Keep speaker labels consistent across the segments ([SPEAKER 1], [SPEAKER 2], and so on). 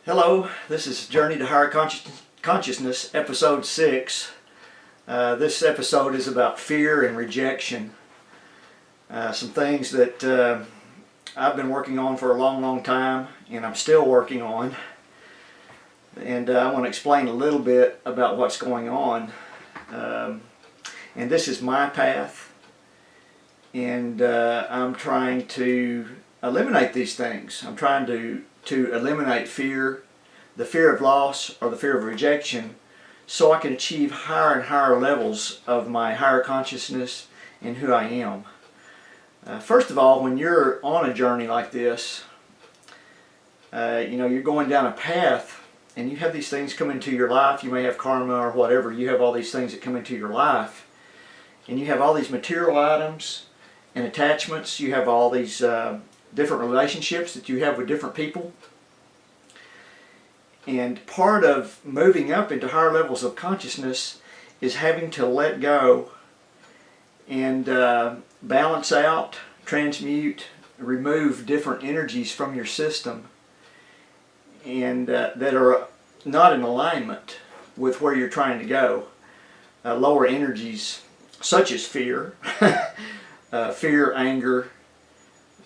[SPEAKER 1] Hello, this is Journey to Higher Consciousness, episode 6. This episode is about fear and rejection. Some things that I've been working on for a long time, and I'm still working on. And I want to explain a little bit about what's going on. And this is my path, and I'm trying to eliminate these things. I'm trying to eliminate fear, the fear of loss or the fear of rejection, so I can achieve higher and higher levels of my higher consciousness and who I am. First of all, when you're on a journey like this, you're going down a path and you have these things come into your life. You may have karma or whatever. You have all these things that come into your life, and you have all these material items and attachments. You have all these different relationships that you have with different people. And part of moving up into higher levels of consciousness is having to let go and balance out, transmute, remove different energies from your system and that are not in alignment with where you're trying to go. Lower energies such as fear, fear, anger,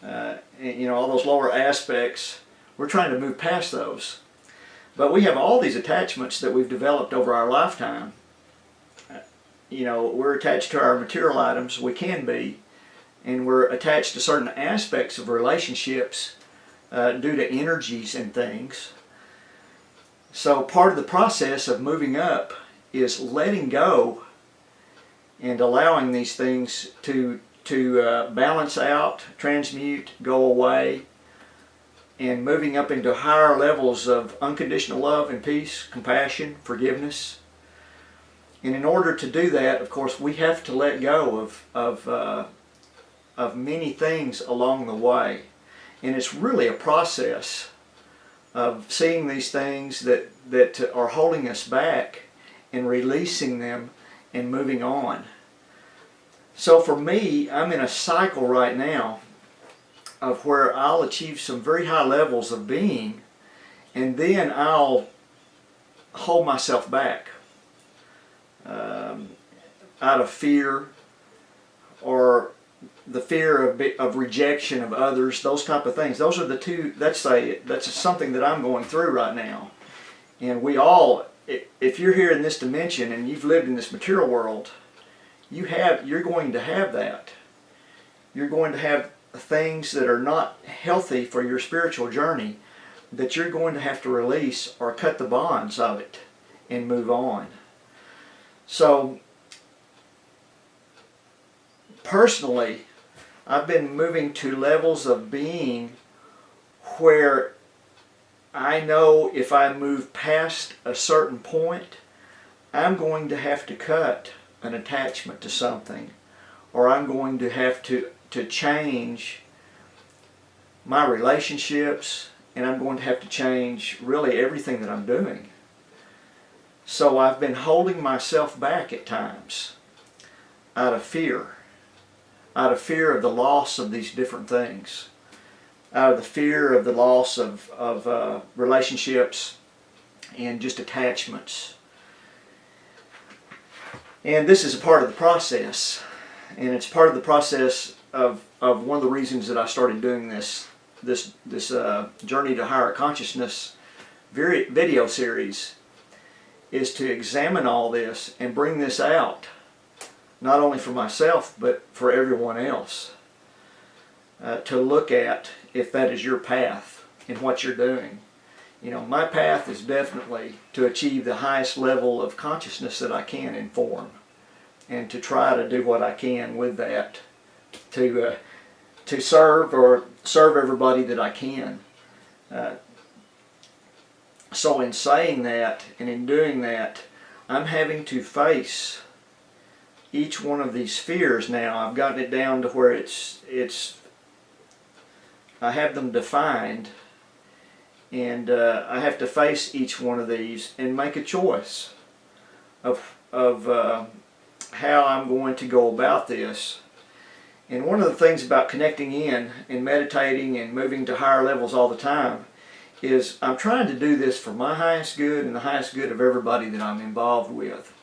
[SPEAKER 1] all those lower aspects. We're trying to move past those. But we have all these attachments that we've developed over our lifetime. We're attached to our material items, we can be, and we're attached to certain aspects of relationships due to energies and things. So part of the process of moving up is letting go and allowing these things to balance out, transmute, go away, and moving up into higher levels of unconditional love and peace, compassion, forgiveness. And in order to do that, of course, we have to let go of many things along the way. And it's really a process of seeing these things that are holding us back and releasing them and moving on. So for me, I'm in a cycle right now of where I'll achieve some very high levels of being, and then I'll hold myself back out of fear, or the fear of rejection of others, those type of things. Those are the two. That's something that I'm going through right now. And we all, if you're here in this dimension and you've lived in this material world, you're going to have that. You're going to have things that are not healthy for your spiritual journey that you're going to have to release or cut the bonds of it and move on. So personally, I've been moving to levels of being where I know if I move past a certain point, I'm going to have to cut an attachment to something, or I'm going to have to change my relationships, and I'm going to have to change really everything that I'm doing. So I've been holding myself back at times out of fear of the loss of these different things, out of the fear of the loss of relationships and just attachments. And this is a part of the process, and it's part of the process of one of the reasons that I started doing this Journey to Higher Consciousness video series, is to examine all this and bring this out, not only for myself but for everyone else, to look at if that is your path and what you're doing. My path is definitely to achieve the highest level of consciousness that I can in form, and to try to do what I can with that to serve everybody that I can. So in saying that and in doing that, I'm having to face each one of these fears now. I've gotten it down to where I have them defined, and I have to face each one of these and make a choice of how I'm going to go about this. And one of the things about connecting in and meditating and moving to higher levels all the time is I'm trying to do this for my highest good and the highest good of everybody that I'm involved with.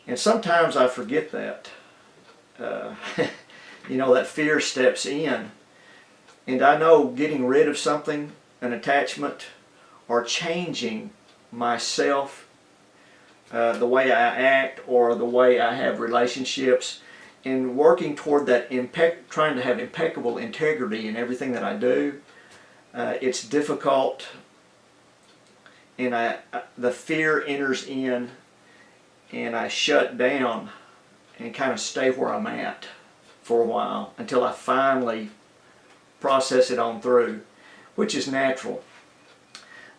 [SPEAKER 1] And sometimes I forget that. That fear steps in. And I know getting rid of something, an attachment, or changing myself, the way I act or the way I have relationships, and working toward that, trying to have impeccable integrity in everything that I do, it's difficult, and the fear enters in, and I shut down and kind of stay where I'm at for a while until I finally process it on through, which is natural.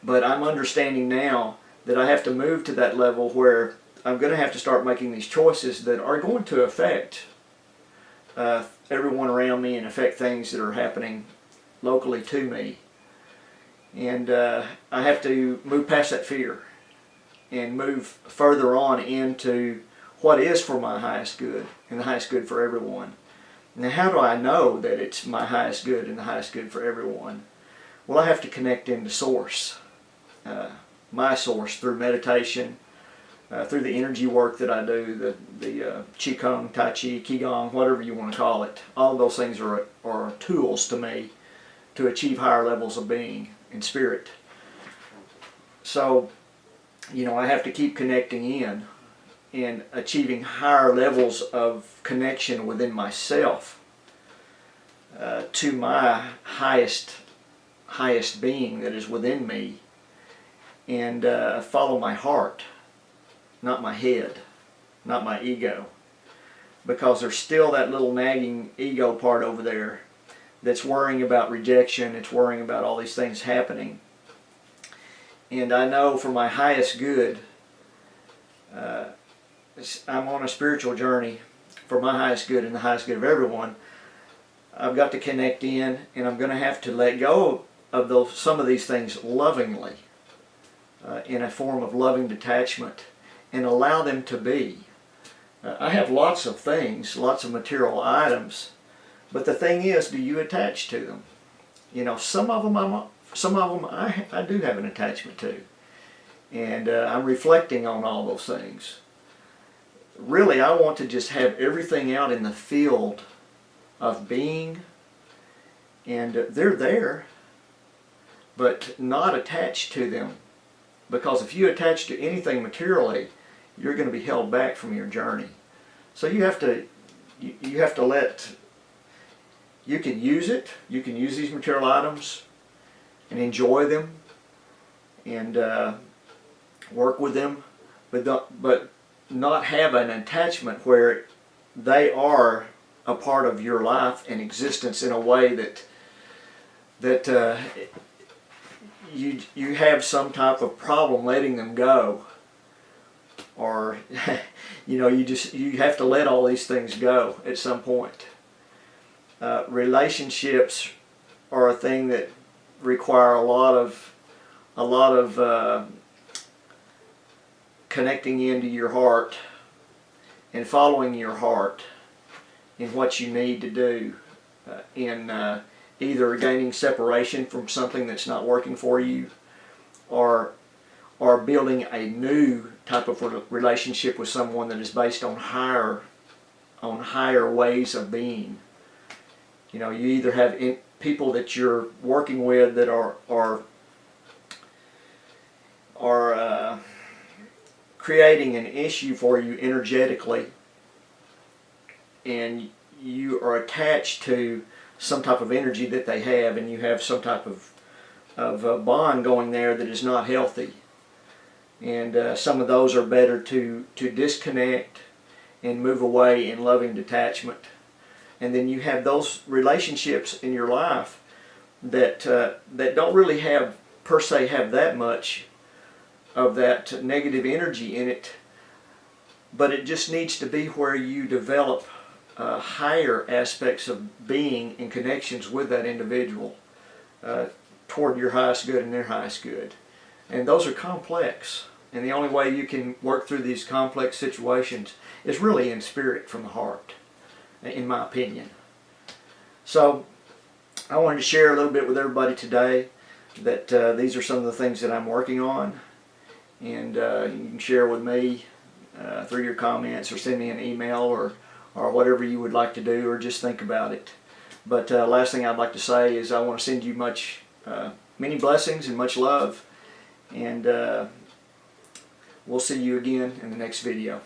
[SPEAKER 1] But I'm understanding now that I have to move to that level where I'm going to have to start making these choices that are going to affect everyone around me and affect things that are happening locally to me. And I have to move past that fear and move further on into what is for my highest good and the highest good for everyone. Now, how do I know that it's my highest good and the highest good for everyone? Well, I have to connect into source, my source, through meditation, through the energy work that I do, the Qigong, Tai Chi, Qigong, whatever you want to call it. All of those things are tools to me to achieve higher levels of being and spirit. So, I have to keep connecting in and achieving higher levels of connection within myself to my highest being that is within me, and follow my heart, not my head, not my ego, because there's still that little nagging ego part over there that's worrying about rejection, it's worrying about all these things happening. And I know for my highest good, I'm on a spiritual journey for my highest good and the highest good of everyone. I've got to connect in, and I'm going to have to let go of some of these things lovingly, in a form of loving detachment, and allow them to be. I have lots of things, lots of material items, but the thing is, do you attach to them? Some of them I do have an attachment to, and I'm reflecting on all those things. Really, I want to just have everything out in the field of being, and they're there, but not attached to them. Because if you attach to anything materially, you're going to be held back from your journey. So you have to let, you can use it, you can use these material items and enjoy them and work with them, but not have an attachment where they are a part of your life and existence in a way that you have some type of problem letting them go, or you have to let all these things go at some point. Relationships are a thing that require a lot of connecting into your heart and following your heart in what you need to do in either gaining separation from something that's not working for you, or building a new type of relationship with someone that is based on higher ways of being. You either have people that you're working with that are creating an issue for you energetically, and you are attached to some type of energy that they have, and you have some type of bond going there that is not healthy. And some of those are better to disconnect and move away in loving detachment. And then you have those relationships in your life that don't really have that much of that negative energy in it, but it just needs to be where you develop higher aspects of being in connections with that individual toward your highest good and their highest good. And those are complex, and the only way you can work through these complex situations is really in spirit, from the heart, in my opinion. So I wanted to share a little bit with everybody today that these are some of the things that I'm working on, and you can share with me through your comments, or send me an email, or whatever you would like to do, or just think about it. But last thing I'd like to say is I want to send you many blessings and much love, and we'll see you again in the next video.